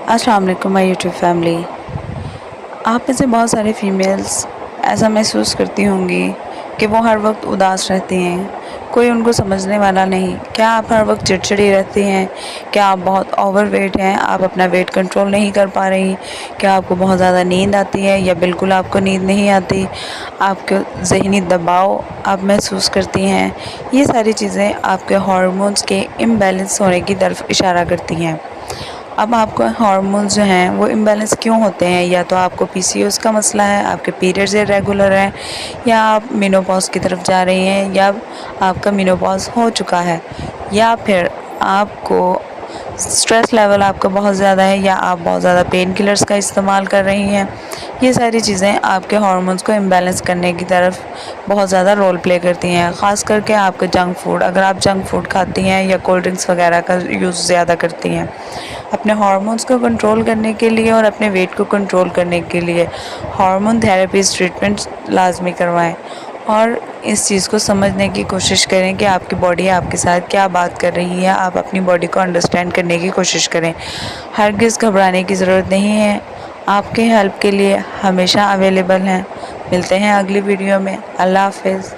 السلام علیکم مائی YouTube family. آپ میں سے بہت سارے فیمیلز ایسا محسوس کرتی ہوں گی کہ وہ ہر وقت اداس رہتی ہیں، کوئی ان کو سمجھنے والا نہیں۔ کیا آپ ہر وقت چڑچڑی رہتی ہیں؟ کیا آپ بہت اوور ویٹ ہیں؟ آپ اپنا ویٹ کنٹرول نہیں کر پا رہی؟ کیا آپ کو بہت زیادہ نیند آتی ہے یا بالکل آپ کو نیند نہیں آتی؟ آپ کے ذہنی دباؤ آپ محسوس کرتی ہیں؟ یہ ساری چیزیں آپ کے ہارمونز کے امبیلنس ہونے کی طرف اشارہ کرتی ہیں۔ اب آپ کو ہارمونز جو ہیں وہ امبیلنس کیوں ہوتے ہیں؟ یا تو آپ کو پی سی اوز کا مسئلہ ہے، آپ کے پیریڈز ریگولر ہیں، یا آپ مینوپاز کی طرف جا رہی ہیں، یا آپ کا مینوپاز ہو چکا ہے، یا پھر آپ کو سٹریس لیول آپ کا بہت زیادہ ہے، یا آپ بہت زیادہ پین کلرز کا استعمال کر رہی ہیں۔ یہ ساری چیزیں آپ کے ہارمونز کو امبیلنس کرنے کی طرف بہت زیادہ رول پلے کرتی ہیں۔ خاص کر کے آپ کا جنک فوڈ، اگر آپ جنک فوڈ کھاتی ہیں یا کولڈ ڈرنکس وغیرہ کا یوز زیادہ کرتی ہیں، اپنے ہارمونز کو کنٹرول کرنے کے لیے اور اپنے ویٹ کو کنٹرول کرنے کے لیے ہارمون تھیراپیز ٹریٹمنٹ لازمی کروائیں، اور اس چیز کو سمجھنے کی کوشش کریں کہ آپ کی باڈی آپ کے ساتھ کیا بات کر رہی ہے۔ آپ اپنی باڈی کو انڈرسٹینڈ کرنے کی کوشش کریں۔ ہرگز گھبرانے کی ضرورت نہیں ہے، آپ کے ہیلپ کے لیے ہمیشہ اویلیبل ہیں۔ ملتے ہیں اگلی ویڈیو میں۔ اللہ حافظ۔